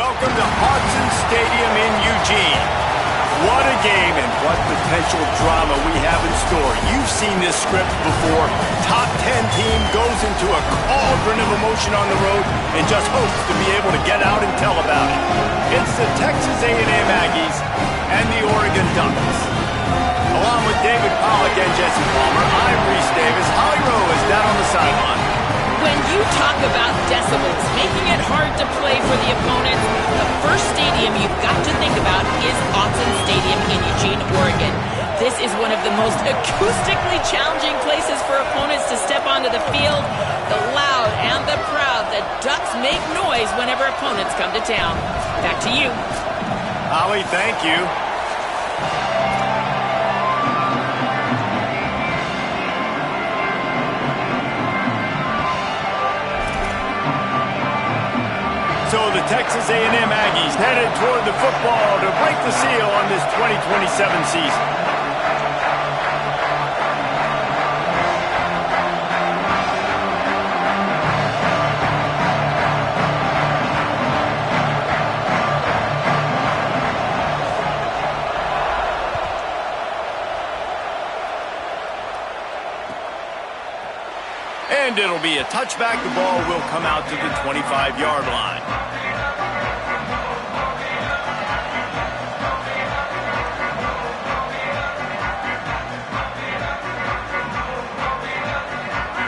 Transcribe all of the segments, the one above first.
welcome to Autzen Stadium in Eugene. What a game and what potential drama we have in store. You've seen this script before. Top 10 team goes into a cauldron of emotion on the road and just hopes to be able to get out and tell about it. It's the Texas A&M Aggies and the Oregon Ducks. Along with David Pollack and Jesse Palmer, I'm Reese Davis. Holly Rowe is down on the sideline. When you talk about decibels, making it hard to play for the opponents, the first stadium you've got to think about is Autzen Stadium in Eugene, Oregon. This is one of the most acoustically challenging places for opponents to step onto the field. The loud and the proud, the Ducks make noise whenever opponents come to town. Back to you. Holly, thank you. So the Texas A&M Aggies headed toward the football to break the seal on this 2027 season. And it'll be a touchback. The ball will come out to the 25-yard line.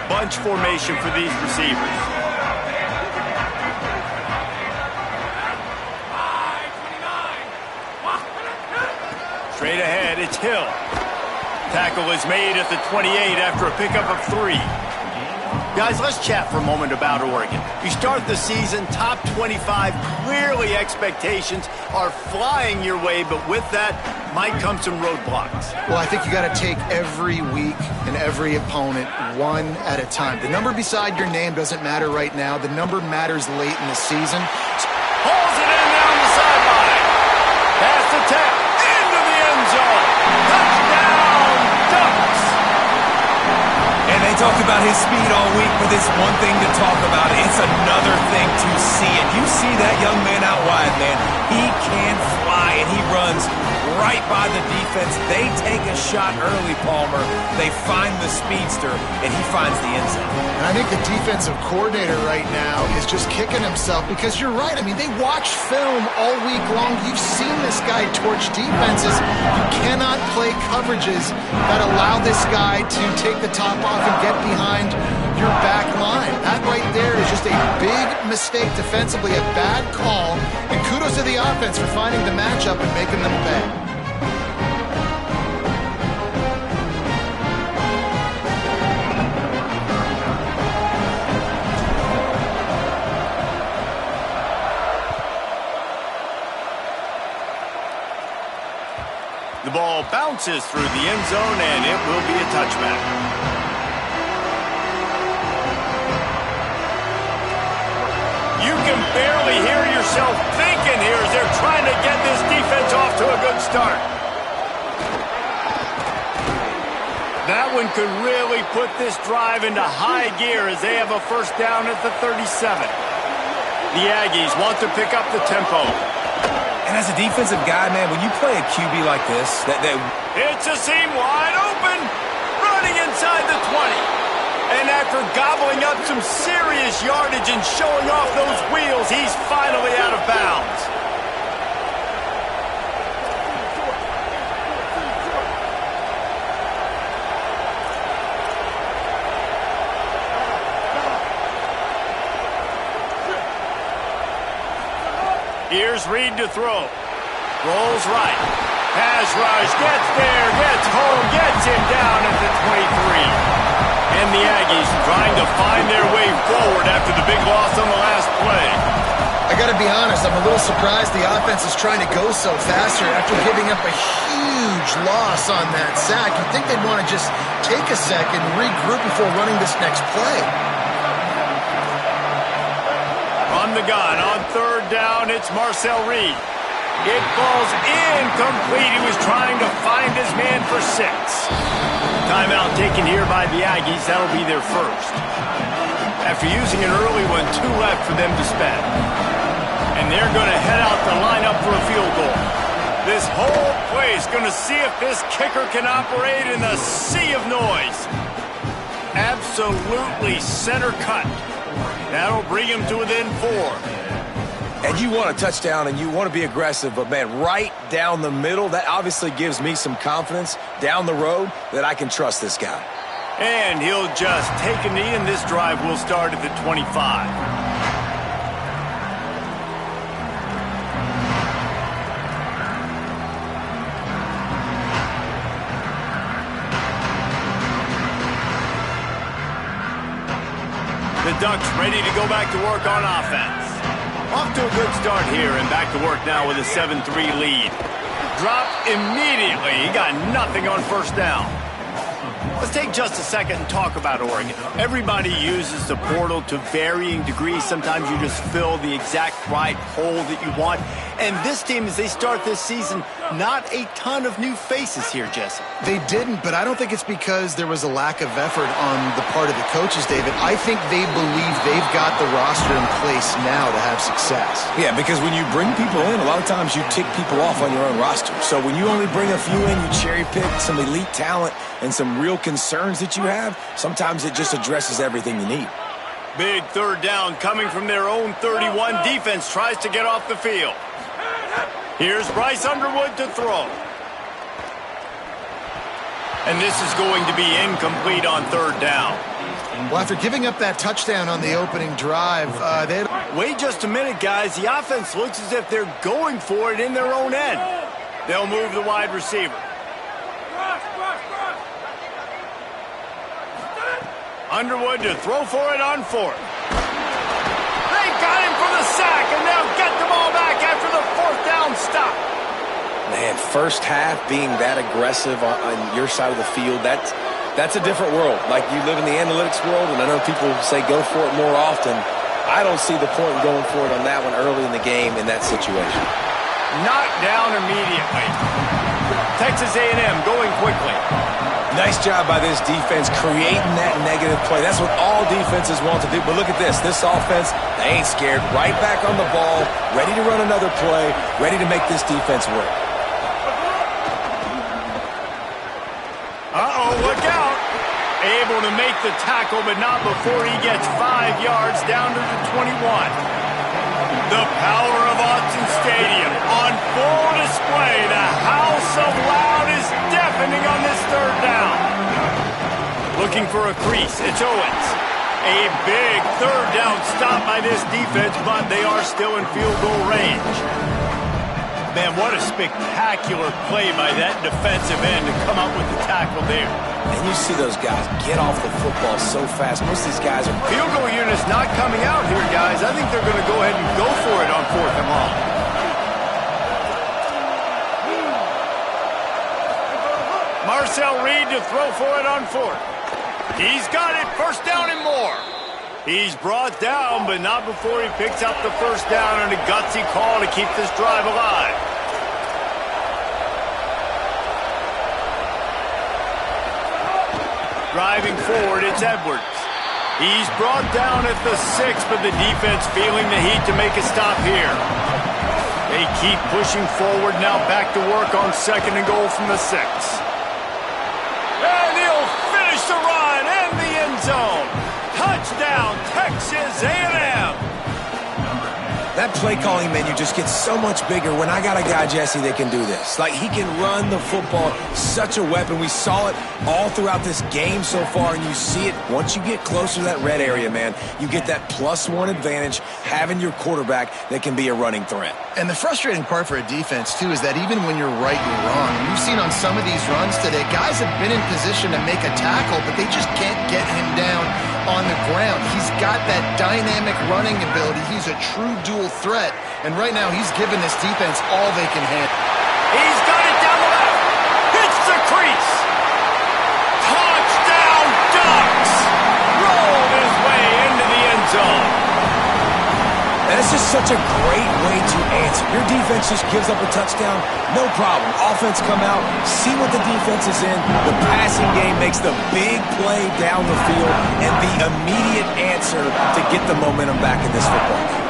Bunch formation for these receivers. Straight ahead, it's Hill. Tackle is made at the 28 after a pickup of 3. Guys, let's chat for a moment about Oregon. You start the season top 25. Clearly expectations are flying your way, but with that might come some roadblocks. Well, I think you got to take every week and every opponent one at a time. The number beside your name doesn't matter right now. The number matters late in the season. Pulls it in down the sideline. Pass the tap into the end zone. Touchdown, Ducks. And they talked about his speed all week, but it's one thing to talk about. It's another thing to see it. You see that young man out wide, man. He can fly, and he runs right by the defense. They take a shot early, Palmer. They find the speedster, and he finds the end zone. And I think the defensive coordinator right now is just kicking himself because you're right. I mean, they watch film all week long. You've seen this guy torch defenses. You cannot play coverages that allow this guy to take the top off and get behind your back line. That right there is just a big mistake defensively, a bad call. And kudos to the offense for finding the matchup and making them pay. The ball bounces through the end zone, and it will be a touchback. You can barely hear yourself thinking here as they're trying to get this defense off to a good start. That one could really put this drive into high gear as they have a first down at the 37. The Aggies want to pick up the tempo. And as a defensive guy, man, when you play a QB like this, It's a seam wide open, running inside the 20. And after gobbling up some serious yardage and showing off those wheels, he's finally out of bounds. Here's Reed to throw. Rolls right. Pass rush. Gets there. Gets home. Gets him down at the 23. And the Aggies trying to find their way forward after the big loss on the last play. I got to be honest, I'm a little surprised the offense is trying to go so fast here after giving up a huge loss on that sack. You'd think they'd want to just take a second, regroup before running this next play. From the gun on third down, it's Marcel Reed. It falls incomplete. He was trying to find his man for 6. Timeout taken here by the Aggies. That'll be their first. After using an early one, 2 left for them to spend. And they're going to head out to line up for a field goal. This whole place going to see if this kicker can operate in the sea of noise. Absolutely center cut. That'll bring him to within 4. And you want a touchdown and you want to be aggressive, but, man, right down the middle, that obviously gives me some confidence down the road that I can trust this guy. And he'll just take a knee, and this drive will start at the 25. The Ducks ready to go back to work on offense. Off to a good start here, and back to work now with a 7-3 lead. Drop immediately. He got nothing on first down. Let's take just a second and talk about Oregon. Everybody uses the portal to varying degrees. Sometimes you just fill the exact right hole that you want. And this team, as they start this season, not a ton of new faces here, Jesse. They didn't, but I don't think it's because there was a lack of effort on the part of the coaches, David. I think they believe they've got the roster in place now to have success. Yeah, because when you bring people in, a lot of times you tick people off on your own roster. So when you only bring a few in, you cherry pick some elite talent and some real concerns that you have, sometimes it just addresses everything you need. Big third down coming from their own 31. Defense tries to get off the field. Here's Bryce Underwood to throw. And this is going to be incomplete on third down. Well, after giving up that touchdown on the opening drive, Wait just a minute, guys. The offense looks as if they're going for it in their own end. They'll move the wide receiver. Underwood to throw for it on 4th. They got him for the sack, and they'll get the ball back after the 4th down stop. Man, first half being that aggressive on your side of the field, that's a different world. Like, you live in the analytics world, and I know people say go for it more often. I don't see the point in going for it on that one early in the game in that situation. Knocked down immediately. Texas A&M going quickly. Nice job by this defense creating that negative play. That's what all defenses want to do. But look at this. This offense, they ain't scared. Right back on the ball, ready to run another play, ready to make this defense work. Uh-oh, look out. Able to make the tackle, but not before he gets 5 yards down to the 21. The power of Autzen Stadium on full display. The house of loud is deafening on this third down. Looking for a crease. It's Owens. A big third down stop by this defense, but they are still in field goal range. Man, what a spectacular play by that defensive end to come up with the tackle there. And you see those guys get off the football so fast. Most of these guys are... Field goal units not coming out here, guys. I think they're going to go ahead and go for it on 4th and long. Marcel Reed to throw for it on 4th. He's got it. First down and more. He's brought down, but not before he picks up the first down and a gutsy call to keep this drive alive. Driving forward, it's Edwards. He's brought down at the 6, but the defense feeling the heat to make a stop here. They keep pushing forward, now back to work on 2nd and goal from the 6. And he'll finish the run in the end zone. Touchdown, Texas A&M. That play calling menu just gets so much bigger when I got a guy, Jesse, that can do this. Like, he can run the football, such a weapon. We saw it all throughout this game so far, and you see it once you get closer to that red area, man. You get that +1 advantage having your quarterback that can be a running threat. And the frustrating part for a defense, too, is that even when you're right, you're wrong. We've seen on some of these runs today, guys have been in position to make a tackle, but they just can't get him down on the ground. He's got that dynamic running ability. He's a true dual threat, and right now he's giving this defense all they can handle. He's got it down the left. Hits the crease. Touchdown, Ducks. Rolled his way into the end zone. And it's just such a great way to answer. Your defense just gives up a touchdown, no problem. Offense come out, see what the defense is in. The passing game makes the big play down the field and the immediate answer to get the momentum back in this football game.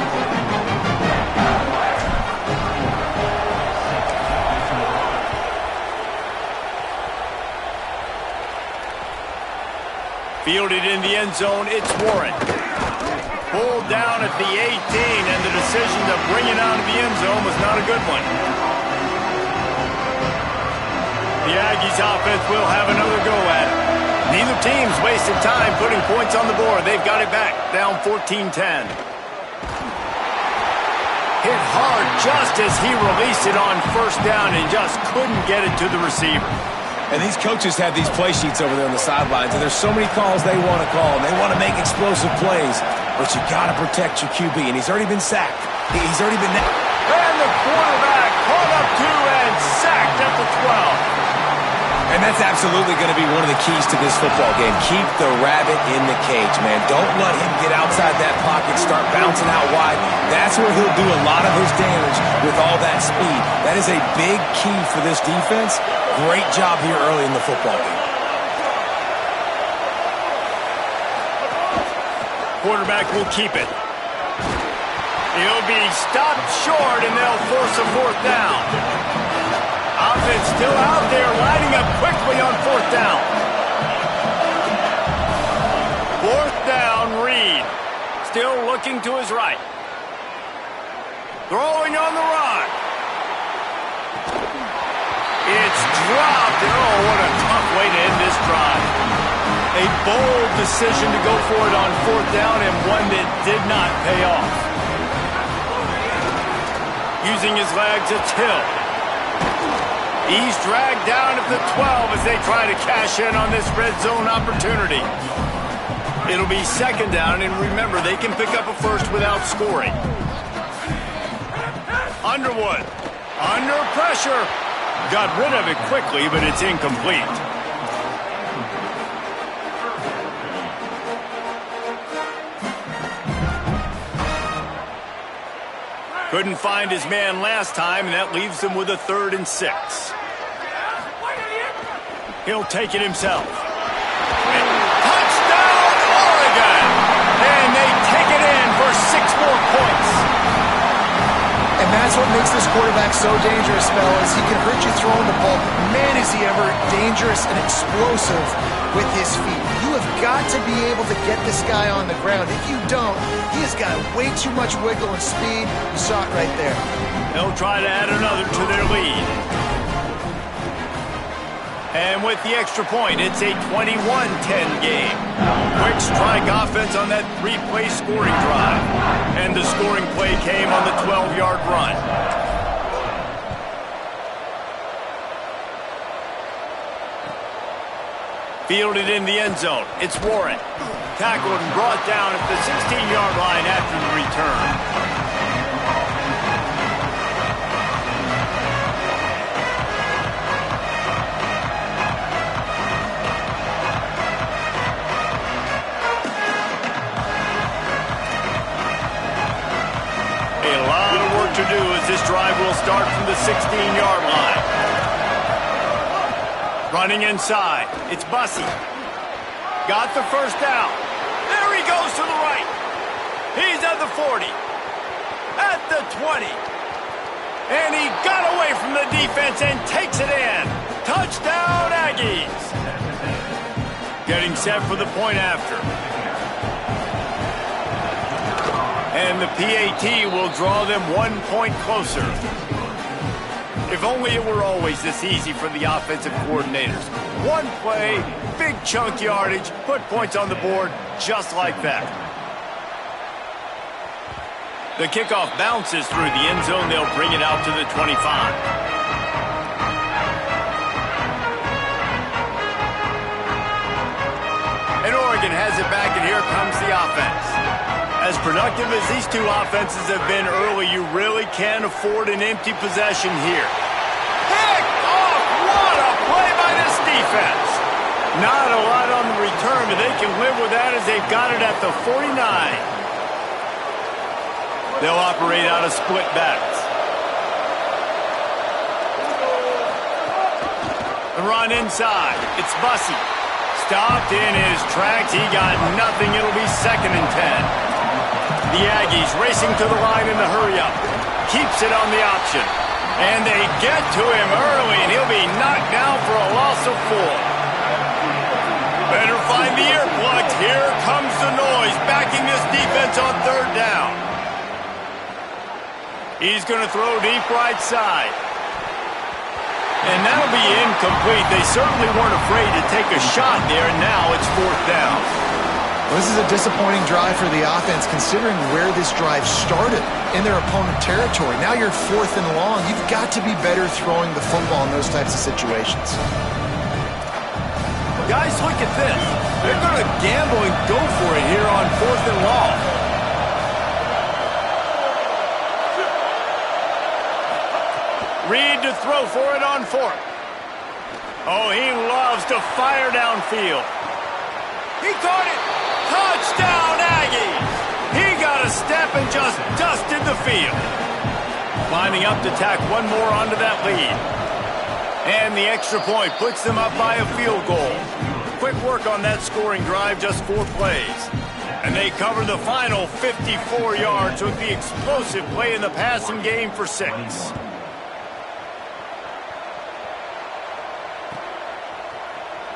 Fielded in the end zone, it's Warren. Pulled down at the 18, and the decision to bring it out of the end zone was not a good one. The Aggies offense will have another go at it. Neither team's wasted time putting points on the board. They've got it back, down 14-10. Hit hard just as he released it on first down and just couldn't get it to the receiver. And these coaches have these play sheets over there on the sidelines, and there's so many calls they want to call, and they want to make explosive plays, but you got to protect your QB, and he's already been sacked. He's already been... And the quarterback caught up to and sacked at the 12. And that's absolutely going to be one of the keys to this football game. Keep the rabbit in the cage, man. Don't let him get outside that pocket, start bouncing out wide. That's where he'll do a lot of his damage with all that speed. That is a big key for this defense. Great job here early in the football game. Quarterback will keep it. He'll be stopped short, and they'll force a fourth down. Offense still out there, lining up quickly on fourth down. Fourth down, Reed. Still looking to his right. Throwing on the run. It's dropped, and oh, what a tough way to end this drive. A bold decision to go for it on fourth down, and one that did not pay off. Using his legs, it's Hill. He's dragged down at the 12 as they try to cash in on this red zone opportunity. It'll be second down, and remember, they can pick up a first without scoring. Underwood, under pressure. Got rid of it quickly, but it's incomplete. Couldn't find his man last time, and that leaves him with a 3rd and 6. He'll take it himself. Touchdown, Oregon! And they take it in for 6 more points. And that's what makes this quarterback so dangerous, fellas. He can hurt you throwing the ball. Man, is he ever dangerous and explosive with his feet. You have got to be able to get this guy on the ground. If you don't, he has got way too much wiggle and speed. You saw it right there. They'll try to add another to their lead. And with the extra point, it's a 21-10 game. Quick strike offense on that 3-play scoring drive. And the scoring play came on the 12-yard run. Fielded in the end zone, it's Warren. Tackled and brought down at the 16-yard line after the return. To do as this drive will start from the 16-yard line. Running inside, it's Bussey. Got the first down. There he goes to the right. He's at the 40. At the 20. And he got away from the defense and takes it in. Touchdown, Aggies. Getting set for the point after. And the PAT will draw them 1 point closer. If only it were always this easy for the offensive coordinators. One play, big chunk yardage, put points on the board just like that. The kickoff bounces through the end zone. They'll bring it out to the 25. And Oregon has it back, and here comes the offense. As productive as these two offenses have been early, you really can't afford an empty possession here. Picked off! What a play by this defense! Not a lot on the return, but they can live with that as they've got it at the 49. They'll operate out of split backs. The run inside. It's Bussey. Stopped in his tracks. He got nothing. It'll be 2nd and 10. The Aggies racing to the line in the hurry-up. Keeps it on the option. And they get to him early, and he'll be knocked down for a loss of 4. Better find the earplugs. Here comes the noise, backing this defense on third down. He's going to throw deep right side. And that'll be incomplete. They certainly weren't afraid to take a shot there, and now it's fourth down. Well, this is a disappointing drive for the offense, considering where this drive started in their opponent territory. Now you're fourth and long. You've got to be better throwing the football in those types of situations. Guys, look at this. They're going to gamble and go for it here on fourth and long. Reed to throw for it on fourth. Oh, he loves to fire downfield. He caught it. Touchdown, Aggies. He got a step and just dusted the field. Climbing up to tack one more onto that lead. And the extra point puts them up by a field goal. Quick work on that scoring drive, just 4 plays. And they cover the final 54 yards with the explosive play in the passing game for 6.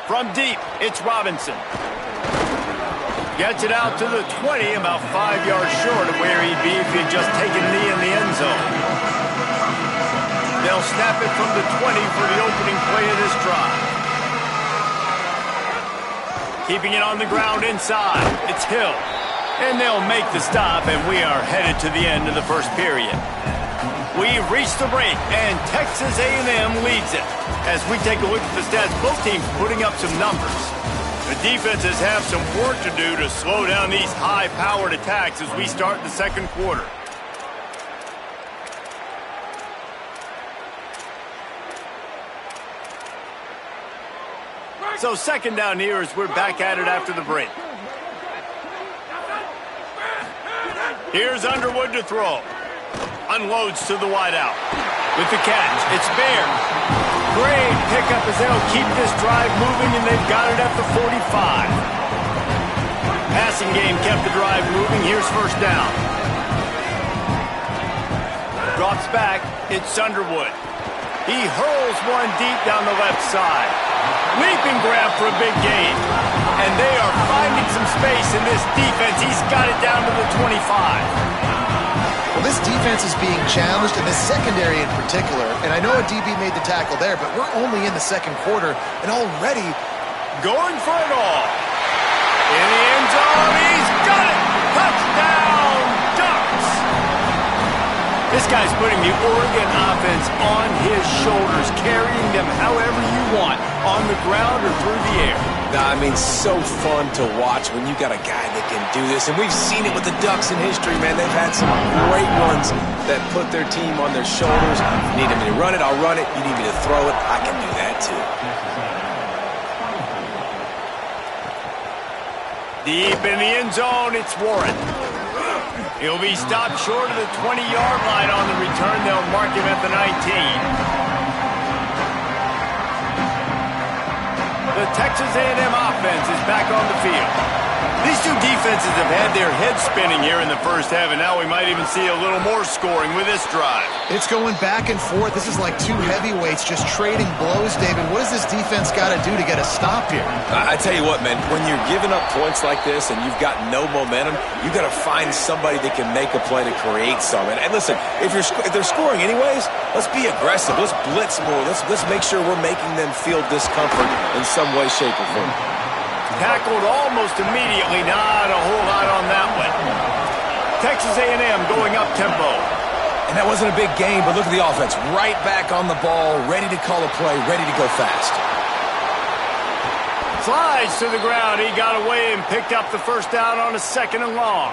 From deep, it's Robinson. Gets it out to the 20, about 5 yards short of where he'd be if he'd just taken a knee in the end zone. They'll snap it from the 20 for the opening play of this drive. Keeping it on the ground inside, it's Hill. And they'll make the stop, and we are headed to the end of the first period. We've reached the break, and Texas A&M leads it. As we take a look at the stats, both teams putting up some numbers. The defenses have some work to do to slow down these high-powered attacks as we start the second quarter. So second down here as we're back at it after the break. Here's Underwood to throw. Unloads to the wideout. With the catch, it's Bear. Great pickup as they'll keep this drive moving, and they've got it at the 45. Passing game kept the drive moving. Here's first down. Drops back. It's Underwood. He hurls one deep down the left side. Leaping grab for a big gain. And they are finding some space in this defense. He's got it down to the 25. Well, this defense is being challenged, in this secondary in particular, and I know a DB made the tackle there, but we're only in the second quarter, and already going for it all. In the end zone, he's got it! Touchdown, Ducks! This guy's putting the Oregon offense on his shoulders, carrying them however you want, on the ground or through the air. I mean, so fun to watch when you got a guy that can do this. And we've seen it with the Ducks in history, man. They've had some great runs that put their team on their shoulders. You need me to run it, I'll run it. You need me to throw it, I can do that too. Deep in the end zone, it's Warren. He'll be stopped short of the 20-yard line on the return. They'll mark him at the 19. The Texas A&M offense is back on the field. These two defenses have had their heads spinning here in the first half, and now we might even see a little more scoring with this drive. it's going back and forth. This is like two heavyweights just trading blows, David. What does this defense got to do to get a stop here? I tell you what, man, when you're giving up points like this and you've got no momentum, you got to find somebody that can make a play to create some. And listen, if they're scoring anyways, let's be aggressive. Let's blitz more. Let's make sure we're making them feel discomfort in some way, shape, or form. Tackled almost immediately. Not a whole lot on that one. Texas A&M going up tempo. And that wasn't a big game, but look at the offense. Right back on the ball, ready to call a play, ready to go fast. Slides to the ground. He got away and picked up the first down on a second and long.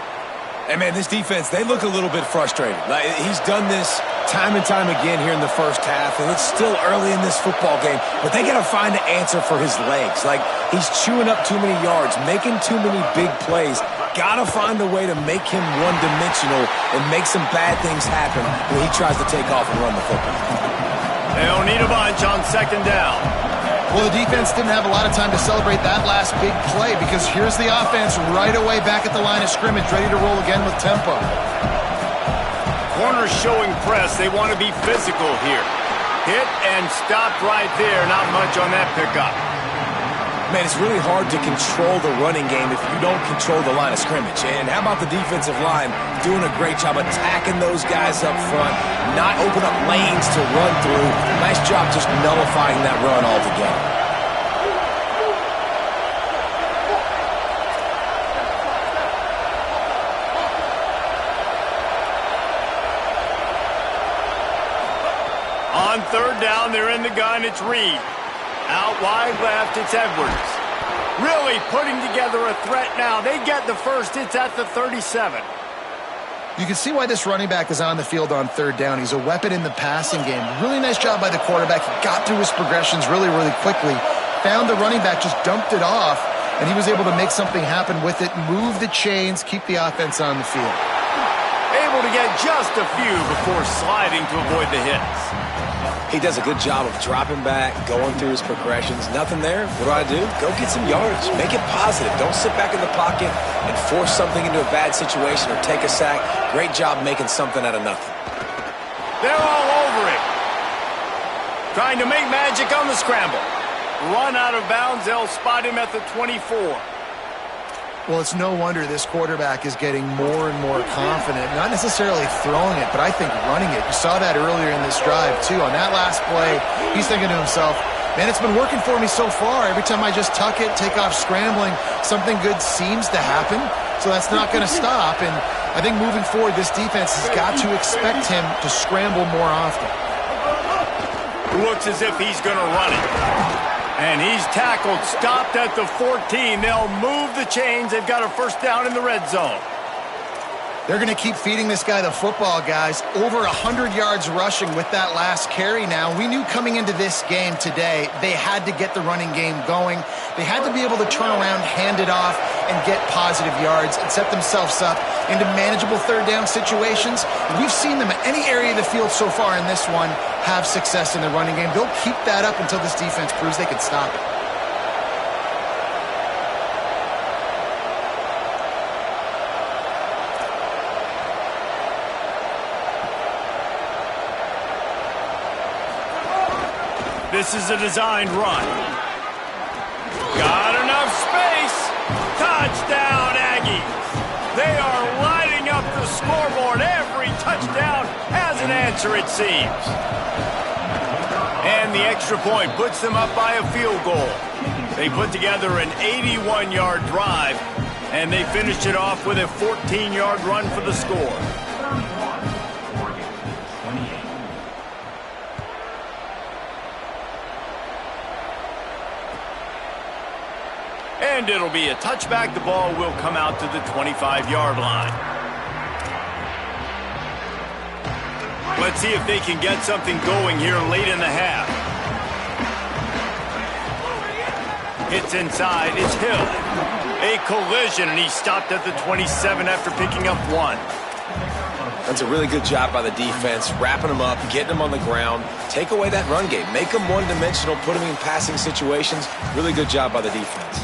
And, man, this defense, they look a little bit frustrated. Like, he's done this time and time again here in the first half, and it's still early in this football game, but they got to find an answer for his legs. Like, he's chewing up too many yards, making too many big plays. Got to find a way to make him one-dimensional and make some bad things happen when he tries to take off and run the football. They'll need a bunch on second down. Well, the defense didn't have a lot of time to celebrate that last big play because here's the offense right away back at the line of scrimmage, ready to roll again with tempo. Corners showing press. They want to be physical here. Hit and stopped right there. Not much on that pickup. Man, it's really hard to control the running game if you don't control the line of scrimmage. And how about the defensive line doing a great job attacking those guys up front, not open up lanes to run through. Nice job just nullifying that run altogether. On third down, they're in the gun. It's Reed. Out wide left, it's Edwards. Really putting together a threat now. They get the first. It's at the 37. You can see why this running back is on the field on third down. He's a weapon in the passing game. Really nice job by the quarterback. He got through his progressions really, really quickly. Found the running back, just dumped it off, and he was able to make something happen with it, move the chains, keep the offense on the field. Able to get just a few before sliding to avoid the hits. He does a good job of dropping back, going through his progressions. Nothing there. What do? Go get some yards. Make it positive. Don't sit back in the pocket and force something into a bad situation or take a sack. Great job making something out of nothing. They're all over it. Trying to make magic on the scramble. Run out of bounds. They'll spot him at the 24. Well, it's no wonder this quarterback is getting more and more confident. Not necessarily throwing it, but I think running it. You saw that earlier in this drive, too. On that last play, he's thinking to himself, man, it's been working for me so far. Every time I just tuck it, take off scrambling, something good seems to happen. So that's not going to stop. And I think moving forward, this defense has got to expect him to scramble more often. Looks as if he's going to run it. And he's tackled, stopped at the 14. They'll move the chains. They've got a first down in the red zone. They're going to keep feeding this guy the football, guys. Over 100 yards rushing with that last carry now. We knew coming into this game today, they had to get the running game going. They had to be able to turn around, hand it off, and get positive yards and set themselves up into manageable third down situations. We've seen them at any area of the field so far in this one have success in the running game. They'll keep that up until this defense proves they can stop it. This is a designed run. Got enough space. Touchdown, Aggies. They are lighting up the scoreboard. Every touchdown has an answer, it seems. And the extra point puts them up by a field goal. They put together an 81-yard drive, and they finished it off with a 14-yard run for the score. And it'll be a touchback. The ball will come out to the 25-yard line. Let's see if they can get something going here late in the half. Hits inside. It's Hill. A collision, and he stopped at the 27 after picking up one. That's a really good job by the defense, wrapping them up, getting them on the ground. Take away that run game. Make them one-dimensional, put them in passing situations. Really good job by the defense.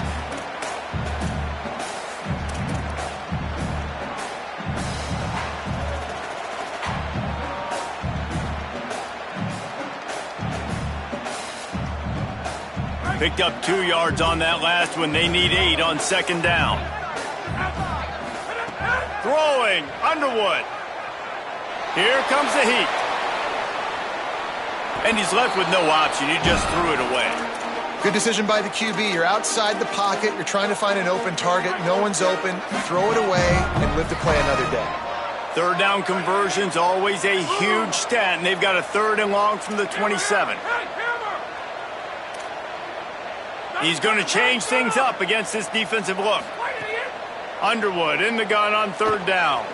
Picked up 2 yards on that last one. They need 8 on second down. Throwing, Underwood. Here comes the heat. And he's left with no option. He just threw it away. Good decision by the QB. You're outside the pocket. You're trying to find an open target. No one's open. Throw it away and live to play another day. Third down conversion's always a huge stat, and they've got a 3rd and long from the 27. He's going to change things up against this defensive look. Underwood in the gun on 3rd down.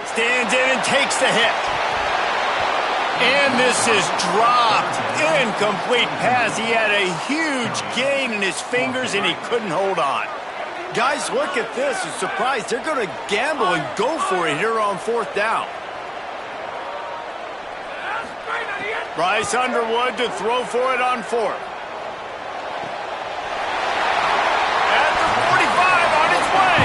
Stands in and takes the hit. And this is dropped. Incomplete pass. He had a huge gain in his fingers, and he couldn't hold on. Guys, look at this. I'm surprised. They're going to gamble and go for it here on 4th down. Bryce Underwood to throw for it on 4th. At the 45 on his way.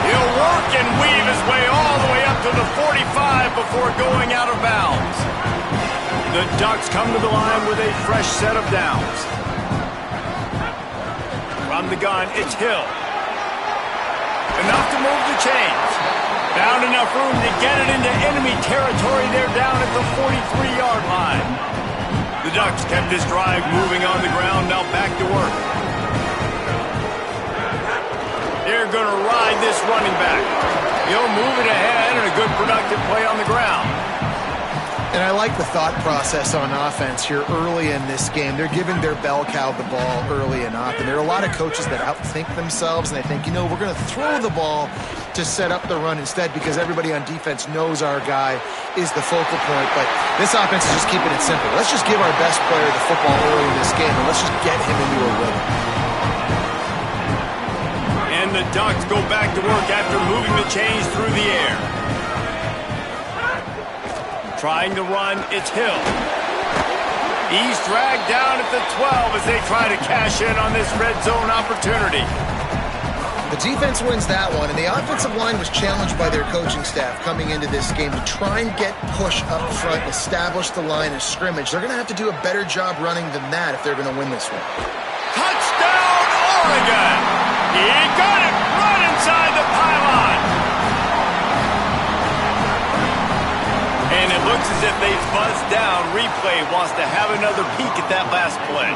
He'll work and weave his way all the way up to the 45 before going out of bounds. The Ducks come to the line with a fresh set of downs. From the gun, it's Hill. Enough to move the chains. Found enough room to get it into enemy territory. They're down at the 43-yard line. The Ducks kept this drive moving on the ground. Now back to work. They're going to ride this running back. He'll move it ahead and a good productive play on the ground. And I like the thought process on offense here early in this game. They're giving their bell cow the ball early and often. There are a lot of coaches that outthink themselves, and they think, we're going to throw the ball to set up the run instead because everybody on defense knows our guy is the focal point. But this offense is just keeping it simple. Let's just give our best player the football early in this game, and let's just get him into a rhythm. And the Ducks go back to work after moving the chains through the air. Trying to run, it's Hill. He's dragged down at the 12 as they try to cash in on this red zone opportunity. The defense wins that one, and the offensive line was challenged by their coaching staff coming into this game to try and get push up front and establish the line of scrimmage. They're going to have to do a better job running than that if they're going to win this one. Touchdown, Oregon! He got it right inside the pylon. And it looks as if they've buzzed down. Replay wants to have another peek at that last play.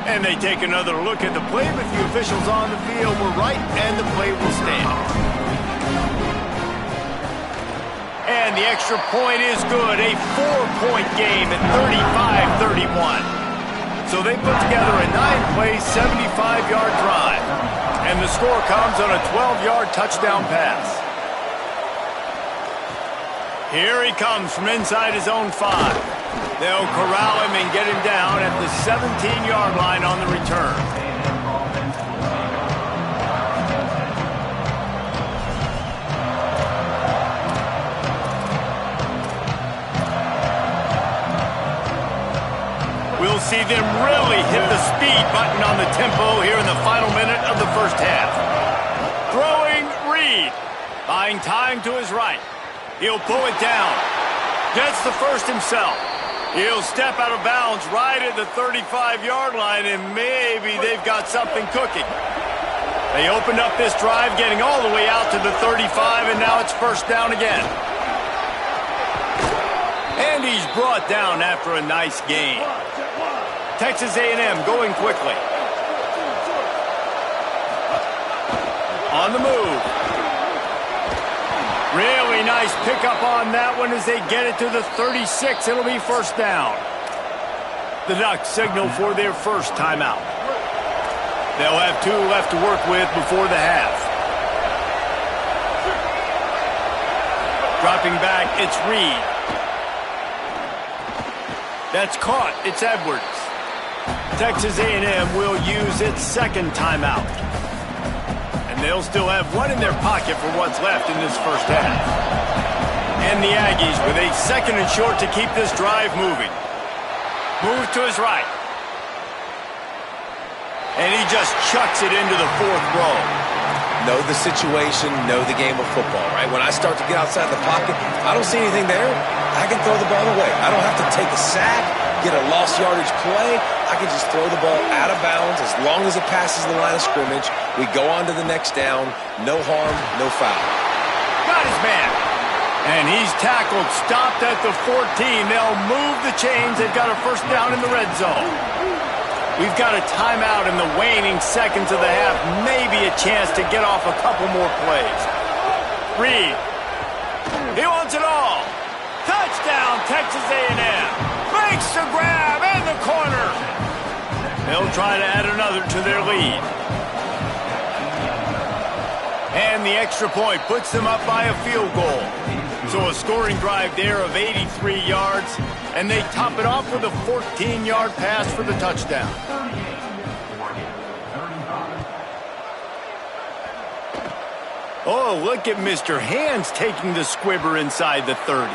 And they take another look at the play, but the officials on the field were right, and the play will stand. And the extra point is good. A 4-point game at 35-31. So they put together a 9-play, 75-yard drive. And the score comes on a 12-yard touchdown pass. Here he comes from inside his own 5. They'll corral him and get him down at the 17-yard line on the return. We'll see them really hit the speed button on the tempo here in the final minute of the first half. Throwing Reed. Buying time to his right. He'll pull it down. Gets the first himself. He'll step out of bounds right at the 35-yard line, and maybe they've got something cooking. They opened up this drive, getting all the way out to the 35, and now it's first down again. And he's brought down after a nice gain. Texas A&M going quickly. On the move. Really nice pickup on that one as they get it to the 36. It'll be first down. The Ducks signal for their first timeout. They'll have 2 left to work with before the half. Dropping back, it's Reed. That's caught. It's Edwards. Texas A&M will use its second timeout. And they'll still have one in their pocket for what's left in this first half. And the Aggies with a second and short to keep this drive moving. Moves to his right. And he just chucks it into the 4th row. Know the situation, know the game of football, right? When I start to get outside the pocket, I don't see anything there. I can throw the ball away. I don't have to take a sack, get a lost yardage play. I can just throw the ball out of bounds as long as it passes the line of scrimmage. We go on to the next down. No harm, no foul. Got his man. And he's tackled, stopped at the 14. They'll move the chains. They've got a first down in the red zone. We've got a timeout in the waning seconds of the half. Maybe a chance to get off a couple more plays. Reed. He wants it all. Touchdown, Texas A&M. Makes the grab in the corner. They'll try to add another to their lead. And the extra point puts them up by a field goal. So a scoring drive there of 83 yards. And they top it off with a 14-yard pass for the touchdown. Oh, look at Mr. Hands taking the squibber inside the 30.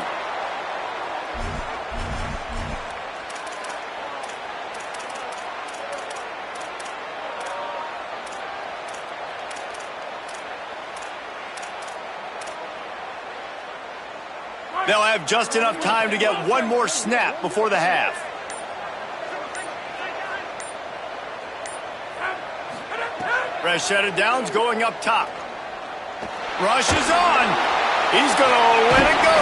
They'll have just enough time to get one more snap before the half. Fresh set of downs going up top. Rush is on. He's going to let it go.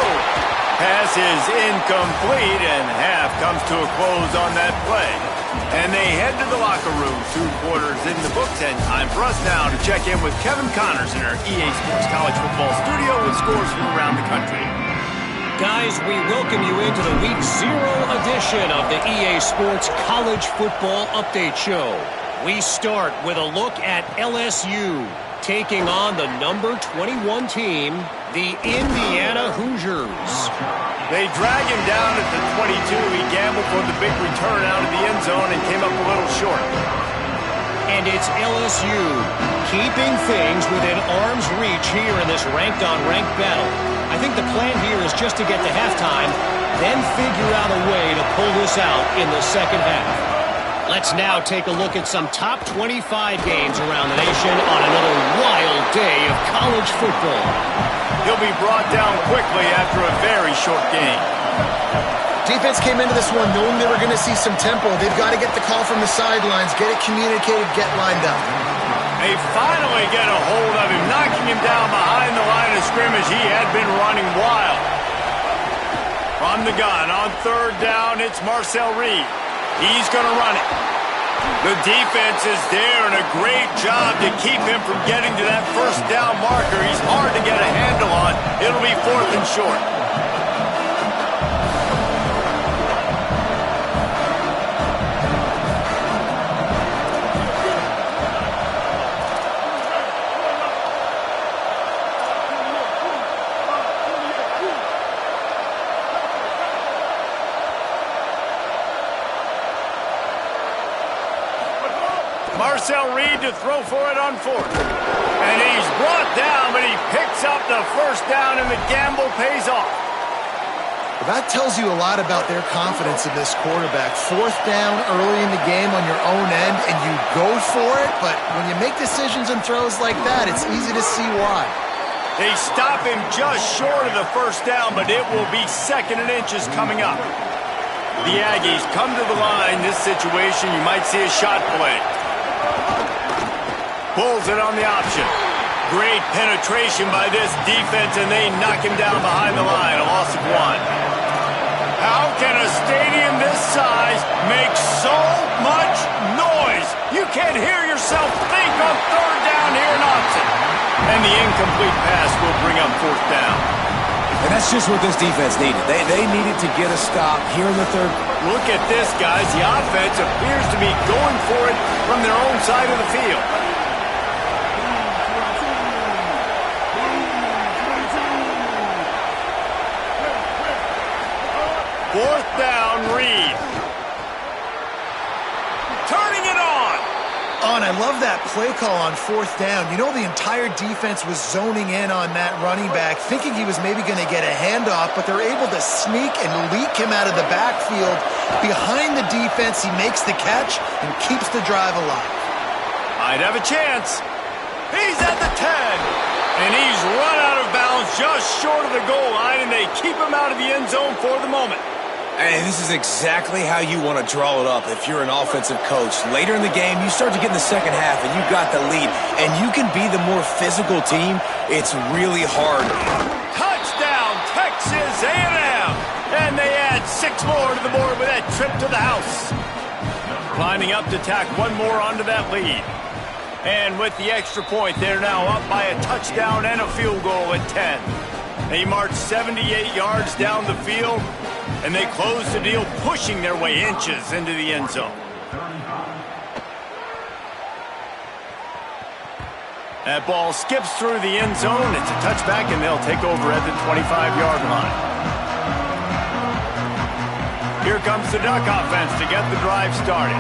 Pass is incomplete, and half comes to a close on that play. And they head to the locker room. 2 quarters in the books, and time for us now to check in with Kevin Connors in our EA Sports College Football studio with scores from around the country. Guys, we welcome you into the Week 0 edition of the EA Sports College Football Update Show. We start with a look at LSU taking on the number 21 team, the Indiana Hoosiers. They drag him down at the 22. He gambled for the big return out of the end zone and came up a little short. And it's LSU keeping things within arm's reach here in this ranked-on-ranked battle. I think the plan here is just to get to halftime, then figure out a way to pull this out in the second half. Let's now take a look at some top 25 games around the nation on another wild day of college football. He'll be brought down quickly after a very short game. Defense came into this one knowing they were going to see some tempo. They've got to get the call from the sidelines, get it communicated, get lined up. They finally get a hold of him, knocking him down behind the line of scrimmage. He had been running wild. From the gun on 3rd down, it's Marcel Reed. He's going to run it. The defense is there, and a great job to keep him from getting to that 1st down marker. He's hard to get a handle on. It'll be 4th and short. Marcel Reed to throw for it on 4th. And he's brought down, but he picks up the 1st down, and the gamble pays off. Well, that tells you a lot about their confidence in this quarterback. 4th down early in the game on your own end, and you go for it, but when you make decisions and throws like that, it's easy to see why. They stop him just short of the 1st down, but it will be 2nd and inches coming up. The Aggies come to the line. This situation, you might see a shot play. Pulls it on the option. Great penetration by this defense, and they knock him down behind the line. A loss of 1. How can a stadium this size make so much noise? You can't hear yourself think on 3rd down here in Austin. And the incomplete pass will bring up 4th down. And that's just what this defense needed. They needed to get a stop here in the 3rd. Look at this, guys. The offense appears to be going for it from their own side of the field. Fourth down, Reed. Turning it on. Oh, and I love that play call on 4th down. You know, the entire defense was zoning in on that running back, thinking he was maybe going to get a handoff, but they're able to sneak and leak him out of the backfield. Behind the defense, he makes the catch and keeps the drive alive. Might have a chance. He's at the 10. And he's run out of bounds just short of the goal line, and they keep him out of the end zone for the moment. And this is exactly how you want to draw it up if you're an offensive coach. Later in the game, you start to get in the second half, and you got the lead, and you can be the more physical team. It's really hard. Touchdown, Texas A&M! And they add 6 more to the board with that trip to the house. Climbing up to tack 1 more onto that lead. And with the extra point, they're now up by a touchdown and a field goal at 10. They march 78 yards down the field, and they close the deal, pushing their way inches into the end zone. That ball skips through the end zone. It's a touchback, and they'll take over at the 25-yard line. Here comes the Duck offense to get the drive started.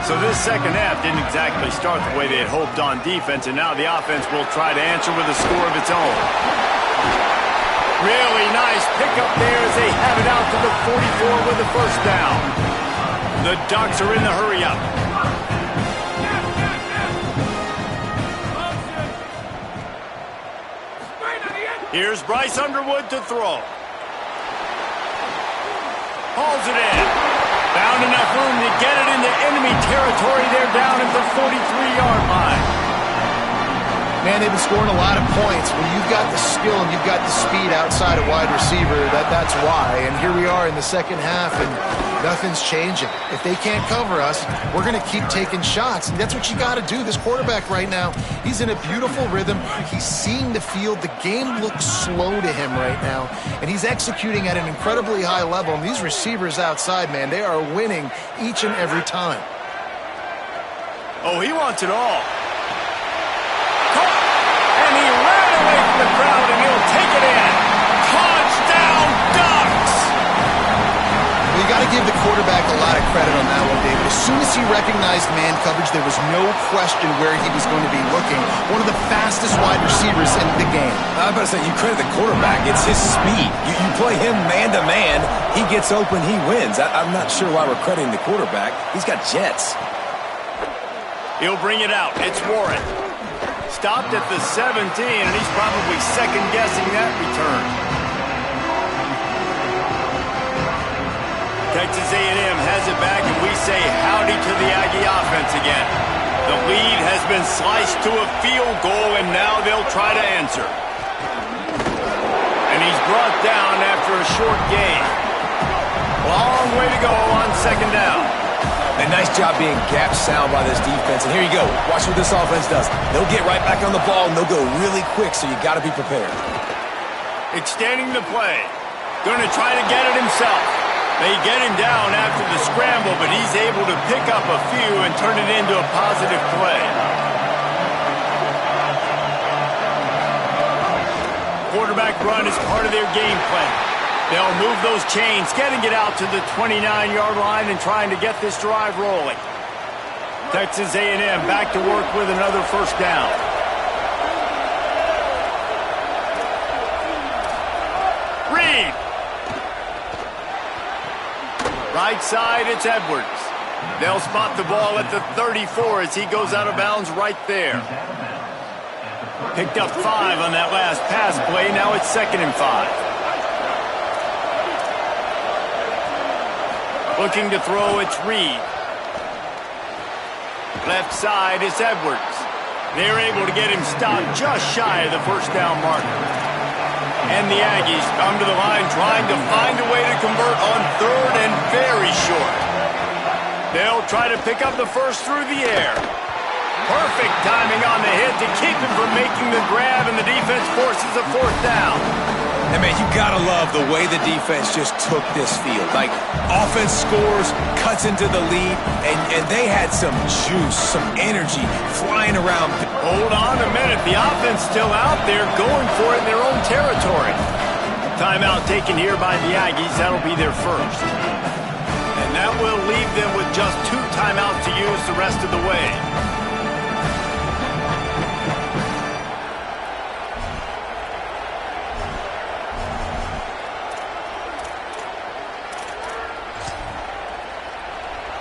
So this second half didn't exactly start the way they had hoped on defense, and now the offense will try to answer with a score of its own. Really nice pickup there as they have it out to the 44 with the 1st down. The Ducks are in the hurry-up. Here's Bryce Underwood to throw. Hauls it in. Found enough room to get it into enemy territory. They're down at the 43-yard line. Man, they've been scoring a lot of points. When you've got the skill and you've got the speed outside a wide receiver, that's why. And here we are in the second half, and nothing's changing. If they can't cover us, we're going to keep taking shots. And that's what you got to do. This quarterback right now, he's in a beautiful rhythm. He's seeing the field. The game looks slow to him right now, and he's executing at an incredibly high level. And these receivers outside, man, they are winning each and every time. Oh, he wants it all. And he ran away from the crowd, and he'll take it in. Touchdown, Ducks! Well, you got to give the quarterback a lot of credit on that one, David. As soon as he recognized man coverage, there was no question where he was going to be looking. One of the fastest wide receivers in the game. I was about to say, you credit the quarterback. It's his speed. You play him man-to-man, he gets open, he wins. I'm not sure why we're crediting the quarterback. He's got jets. He'll bring it out. It's Warren. Stopped at the 17, and he's probably second-guessing that return. Texas A&M has it back, and we say howdy to the Aggie offense again. The lead has been sliced to a field goal, and now they'll try to answer. And he's brought down after a short gain. Long way to go on second down. A nice job being gap sound by this defense. And here you go. Watch what this offense does. They'll get right back on the ball, and they'll go really quick, so you got to be prepared. Extending the play. Going to try to get it himself. They get him down after the scramble, but he's able to pick up a few and turn it into a positive play. Quarterback run is part of their game plan. They'll move those chains, getting it out to the 29-yard line and trying to get this drive rolling. Texas A&M back to work with another first down. Reed. Right side, it's Edwards. They'll spot the ball at the 34 as he goes out of bounds right there. Picked up 5 on that last pass play. Now it's 2nd and 5. Looking to throw, it's Reed. Left side is Edwards. They're able to get him stopped just shy of the first down marker. And the Aggies come to the line trying to find a way to convert on 3rd and very short. They'll try to pick up the first through the air. Perfect timing on the hit to keep him from making the grab, and the defense forces a 4th down. And, man, you got to love the way the defense just took this field. Like, offense scores, cuts into the lead, and they had some juice, some energy flying around. Hold on a minute. The offense still out there going for it in their own territory. Timeout taken here by the Aggies. That'll be their first. And that will leave them with just 2 timeouts to use the rest of the way.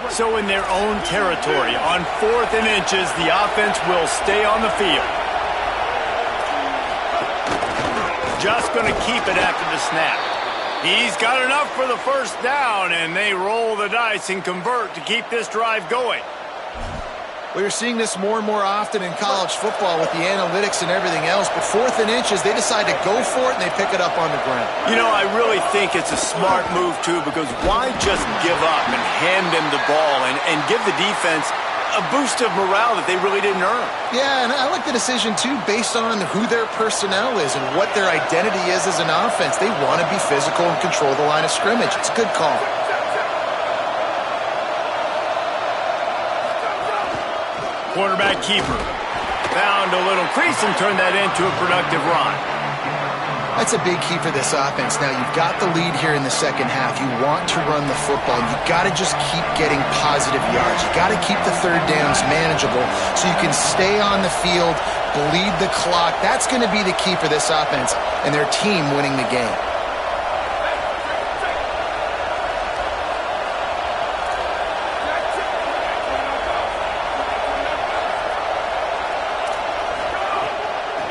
So in their own territory, on 4th and inches, the offense will stay on the field. Just going to keep it after the snap. He's got enough for the first down, and they roll the dice and convert to keep this drive going. Well, you're seeing this more and more often in college football with the analytics and everything else, but 4th and inches, they decide to go for it, and they pick it up on the ground. You know, I really think it's a smart move, too, because why just give up and hand them the ball and give the defense a boost of morale that they really didn't earn? Yeah, and I like the decision, too, based on who their personnel is and what their identity is as an offense. They want to be physical and control the line of scrimmage. It's a good call. Quarterback keeper. Found a little crease and turned that into a productive run. That's a big key for this offense. Now, you've got the lead here in the second half. You want to run the football. You've got to just keep getting positive yards. You've got to keep the 3rd downs manageable so you can stay on the field, bleed the clock. That's going to be the key for this offense and their team winning the game.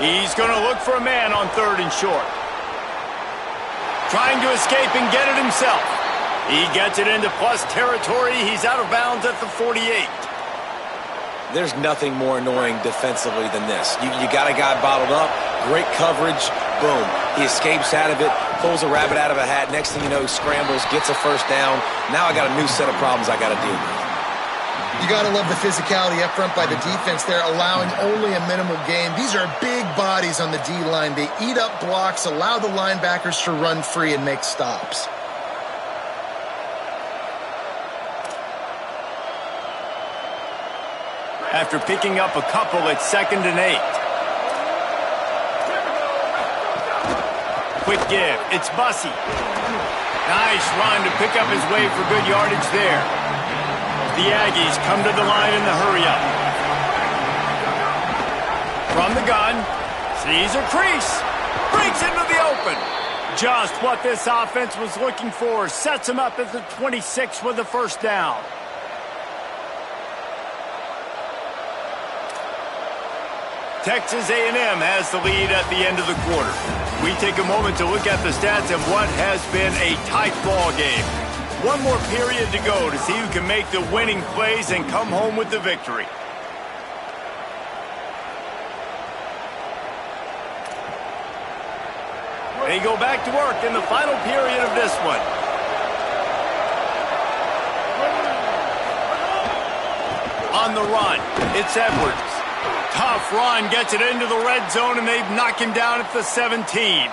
He's going to look for a man on 3rd and short. Trying to escape and get it himself. He gets it into plus territory. He's out of bounds at the 48. There's nothing more annoying defensively than this. You got a guy bottled up, great coverage, boom. He escapes out of it, pulls a rabbit out of a hat. Next thing you know, he scrambles, gets a first down. Now I got a new set of problems I got to deal with. You got to love the physicality up front by the defense. They're allowing only a minimal gain. These are big bodies on the D-line. They eat up blocks, allow the linebackers to run free and make stops. After picking up a couple, it's 2nd and 8. Quick give. It's Bussey. Nice run to pick up his way for good yardage there. The Aggies come to the line in the hurry-up. From the gun, sees a crease. Breaks into the open. Just what this offense was looking for. Sets him up at the 26 with the first down. Texas A&M has the lead at the end of the quarter. We take a moment to look at the stats of what has been a tight ball game. One more period to go to see who can make the winning plays and come home with the victory. They go back to work in the final period of this one. On the run, it's Edwards. Tough run, gets it into the red zone, and they've knocked him down at the 17.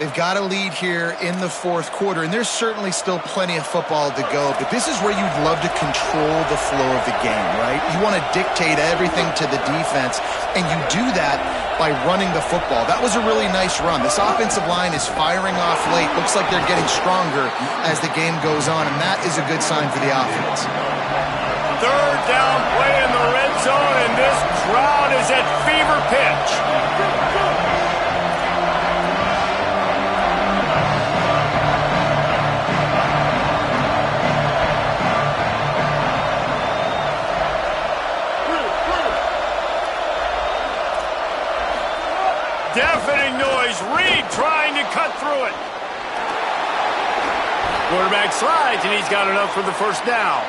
They've got a lead here in the fourth quarter, and there's certainly still plenty of football to go, but this is where you'd love to control the flow of the game, right? You want to dictate everything to the defense, and you do that by running the football. That was a really nice run. This offensive line is firing off late. Looks like they're getting stronger as the game goes on, and that is a good sign for the offense. Third down play in the red zone, and this crowd is at fever pitch. Deafening noise. Reed trying to cut through it. Quarterback slides, and he's got enough for the first down.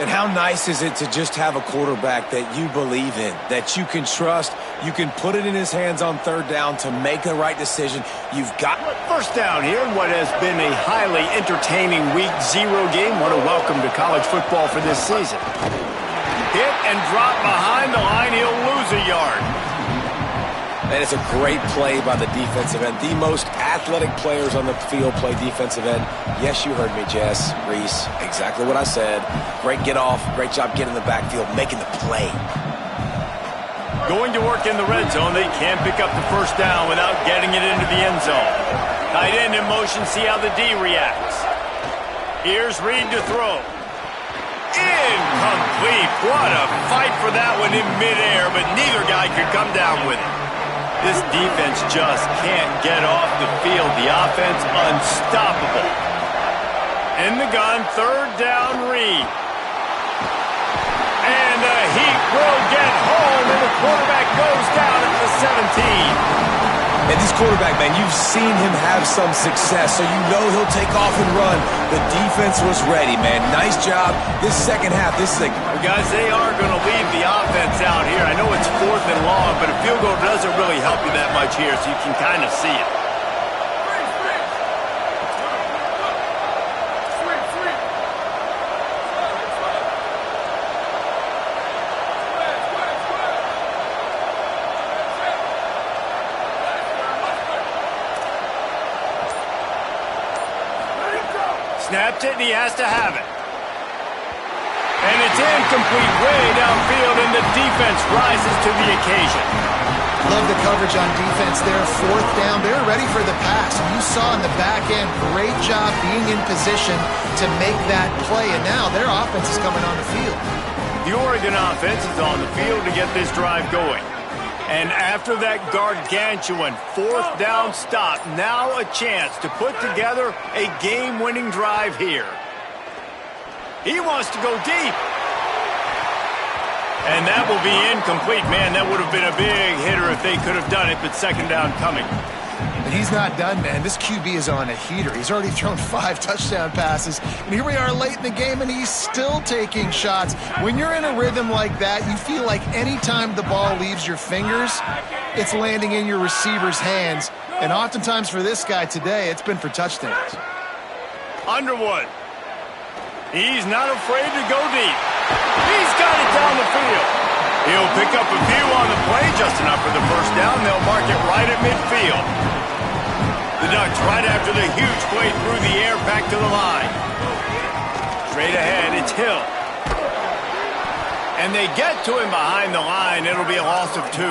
And how nice is it to just have a quarterback that you believe in, that you can trust, you can put it in his hands on third down to make the right decision. You've got first down here in what has been a highly entertaining Week 0 game. What a welcome to college football for this season. Hit and drop behind the line. He'll lose a yard. And it's a great play by the defensive end. The most athletic players on the field play defensive end. Yes, you heard me, Jess, Reese. Exactly what I said. Great get off. Great job getting in the backfield, making the play. Going to work in the red zone. They can't pick up the first down without getting it into the end zone. Tight end in motion. See how the D reacts. Here's Reed to throw. Incomplete. What a fight for that one in midair, but neither guy could come down with it. This defense just can't get off the field. The offense unstoppable. In the gun, third down, Reed. And the Heat will get home, and the quarterback goes down at the 17. And this quarterback, man, you've seen him have some success, so you know he'll take off and run. The defense was ready, man. Nice job. This second half, this is guys, they are going to leave the offense out here. I know it's 4th and long, but a field goal doesn't really help you that much here, so you can kind of see it. Snapped it, and he has to have it. And it's incomplete, way downfield, and the defense rises to the occasion. Love the coverage on defense there. 4th down. They're ready for the pass. You saw in the back end, great job being in position to make that play. And now their offense is coming on the field. The Oregon offense is on the field to get this drive going. And after that gargantuan 4th down stop, now a chance to put together a game-winning drive here. He wants to go deep. And that will be incomplete. Man, that would have been a big hitter if they could have done it, but second down coming. he's not done, man. This QB is on a heater. He's already thrown 5 touchdown passes, and here we are late in the game, and he's still taking shots. When you're in a rhythm like that, you feel like anytime the ball leaves your fingers, it's landing in your receiver's hands. And oftentimes for this guy today, it's been for touchdowns. Underwood. He's not afraid to go deep. He's got it down the field. He'll pick up a few on the play, just enough for the first down. They'll mark it right at midfield. The Ducks right after the huge play through the air back to the line. Straight ahead, it's Hill. And they get to him behind the line. It'll be a loss of 2.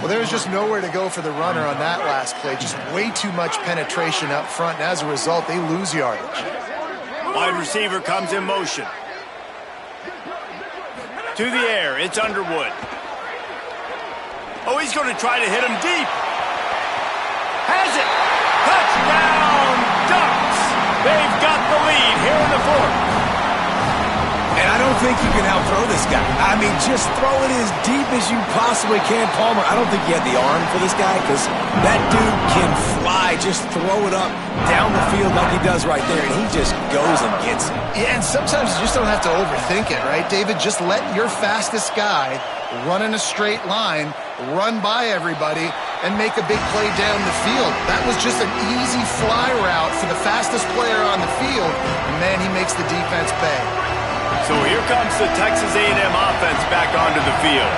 Well, there's just nowhere to go for the runner on that last play. Just way too much penetration up front, and as a result, they lose yardage. Wide receiver comes in motion. To the air, it's Underwood. Oh, he's going to try to hit him deep. Has it. Touchdown, Ducks. They've got the lead here in the 4th. And I don't think you can out-throw this guy. I mean, just throw it as deep as you possibly can, Palmer. I don't think you had the arm for this guy because that dude can fly. Just throw it up down the field like he does right there, and he just goes and gets it. Yeah, and sometimes you just don't have to overthink it, right, David? Just let your fastest guy run in a straight line, run by everybody, and make a big play down the field. That was just an easy fly route for the fastest player on the field, and man, he makes the defense pay. So here comes the Texas A&M offense back onto the field.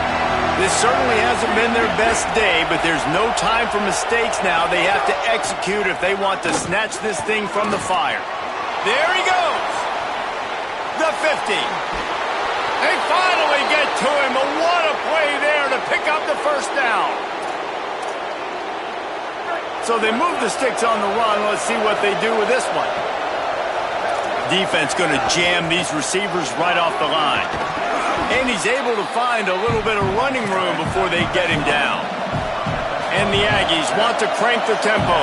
This certainly hasn't been their best day, but there's no time for mistakes now. They have to execute if they want to snatch this thing from the fire. There he goes. The 50. They finally get to him. What a play there to pick up the first down. So they move the sticks on the run. Let's see what they do with this one. Defense going to jam these receivers right off the line. And he's able to find a little bit of running room before they get him down. And the Aggies want to crank the tempo.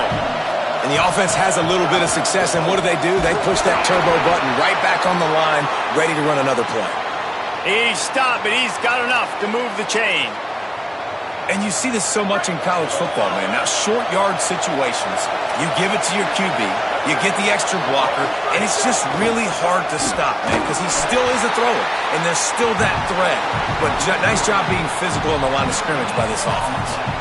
And the offense has a little bit of success, and what do? They push that turbo button right back on the line, ready to run another play. He's stopped, but he's got enough to move the chain. And you see this so much in college football, man. Now, short yard situations, you give it to your QB, you get the extra blocker, and it's just really hard to stop, man, because he still is a thrower, and there's still that threat. But nice job being physical on the line of scrimmage by this offense.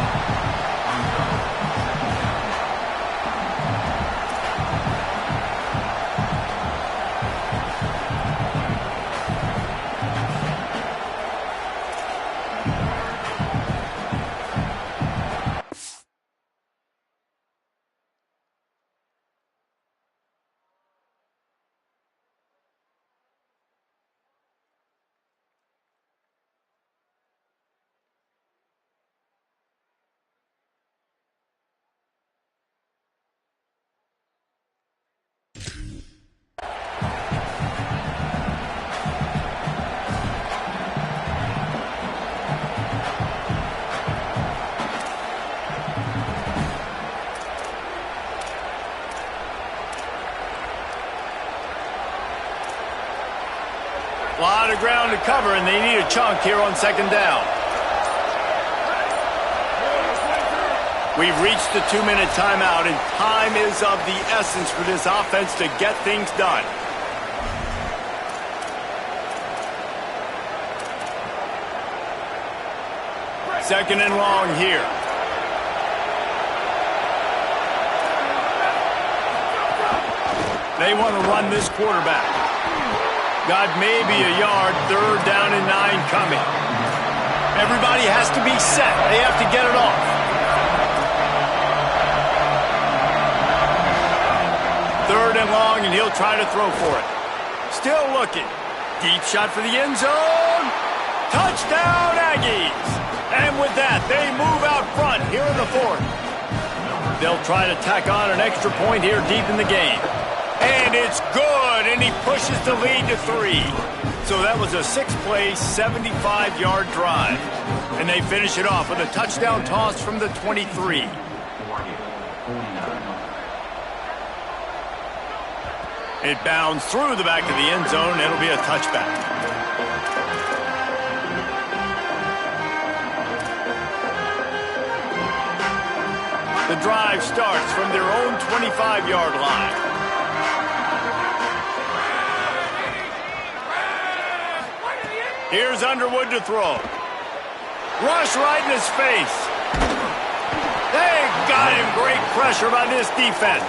A lot of ground to cover, and they need a chunk here on 2nd down. We've reached the 2-minute timeout, and time is of the essence for this offense to get things done. Second and long here. They want to run this quarterback. Got maybe a yard, 3rd down and 9 coming. Everybody has to be set. They have to get it off. Third and long, and he'll try to throw for it. Still looking. Deep shot for the end zone. Touchdown, Aggies! And with that, they move out front here in the 4th. They'll try to tack on an extra point here deep in the game. And it's good, and he pushes the lead to 3. So that was a 6-play, 75-yard drive. And they finish it off with a touchdown toss from the 23. It bounds through the back of the end zone. It'll be a touchback. The drive starts from their own 25-yard line. Here's Underwood to throw. Rush right in his face. They got him. Great pressure by this defense.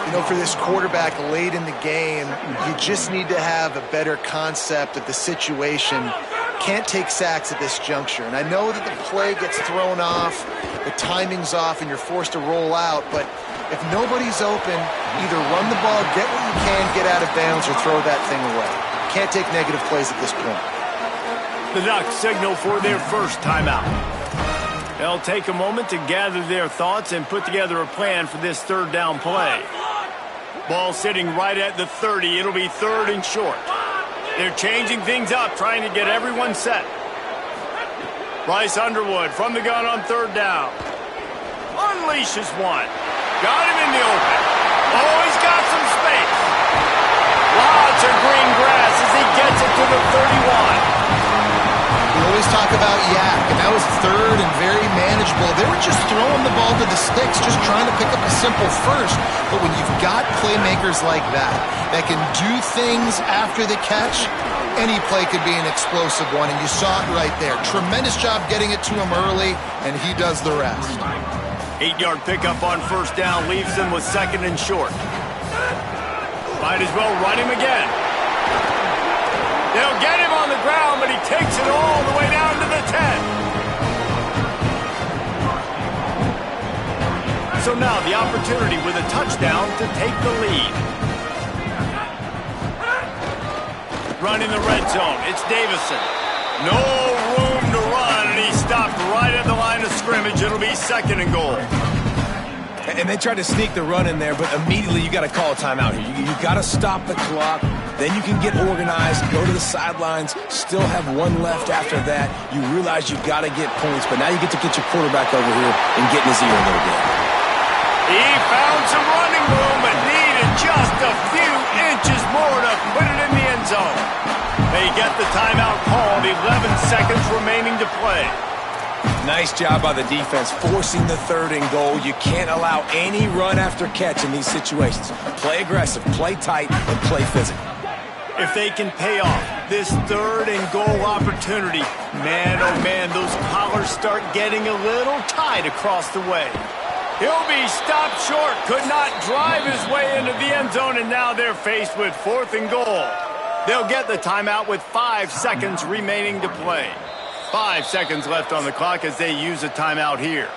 You know, for this quarterback late in the game, you just need to have a better concept of the situation. Can't take sacks at this juncture. And I know that the play gets thrown off, the timing's off, and you're forced to roll out. But if nobody's open, either run the ball, get what you can, get out of bounds, or throw that thing away. Can't take negative plays at this point. The Ducks signal for their first timeout. They'll take a moment to gather their thoughts and put together a plan for this third down play. Ball sitting right at the 30. It'll be third and short. They're changing things up, trying to get everyone set. Bryce Underwood from the gun on third down. Unleashes one. Got him in the open. Oh, he's got some space. Lots of green grass as he gets it to the 31. We always talk about yak, and that was third and very manageable. They were just throwing the ball to the sticks, just trying to pick up a simple first. But when you've got playmakers like that can do things after the catch, any play could be an explosive one, and you saw it right there. Tremendous job getting it to him early, and he does the rest. 8-yard pickup on first down leaves them with second and short. Might as well run him again. They'll get him on the ground, but he takes it all the way down to the 10. So now the opportunity with a touchdown to take the lead. Running the red zone, it's Davison. No room to run, and he stopped right at the line of scrimmage. It'll be second and goal. And they tried to sneak the run in there, but immediately you got to call a timeout here. You got to stop the clock. Then you can get organized, go to the sidelines, still have one left after that. You realize you got to get points, but now you get to get your quarterback over here and get in his ear a little bit. He found some running room, but needed just a few inches more to put it in the end zone. They get the timeout called, 11 seconds remaining to play. Nice job by the defense, forcing the third and goal. You can't allow any run after catch in these situations. Play aggressive, play tight, and play physical. If they can pay off this third and goal opportunity, man, oh man, those collars start getting a little tight across the way. He'll be stopped short, could not drive his way into the end zone, and now they're faced with fourth and goal. They'll get the timeout with 5 seconds remaining to play. 5 seconds left on the clock as they use a timeout here.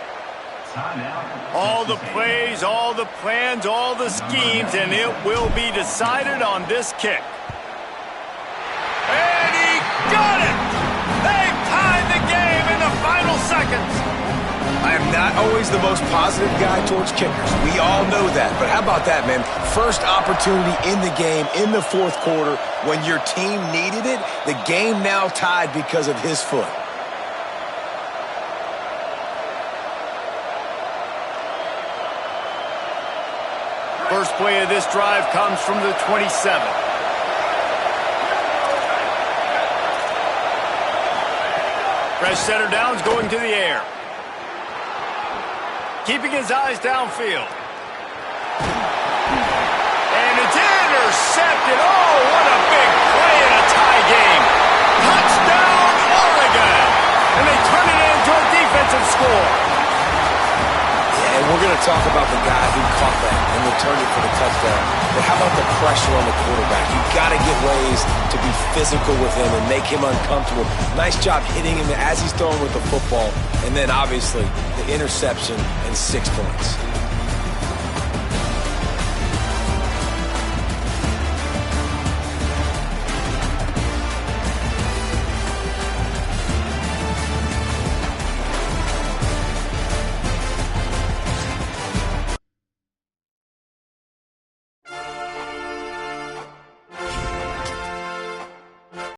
All the plays, all the plans, all the schemes, and it will be decided on this kick. And he got it! They tied the game in the final seconds. I am not always the most positive guy towards kickers. We all know that. But how about that, man? First opportunity in the game, in the fourth quarter, when your team needed it, the game now tied because of his foot. First play of this drive comes from the 27. Fresh center downs going to the air. Keeping his eyes downfield. And it's intercepted. Oh, what a big play in a tie game. Touchdown, Oregon. And they turn it into a defensive score. And we're going to talk about the guy who caught that and returned it for the touchdown. But how about the pressure on the quarterback? You've got to get ways to be physical with him and make him uncomfortable. Nice job hitting him as he's throwing with the football. And then, obviously, the interception and 6 points.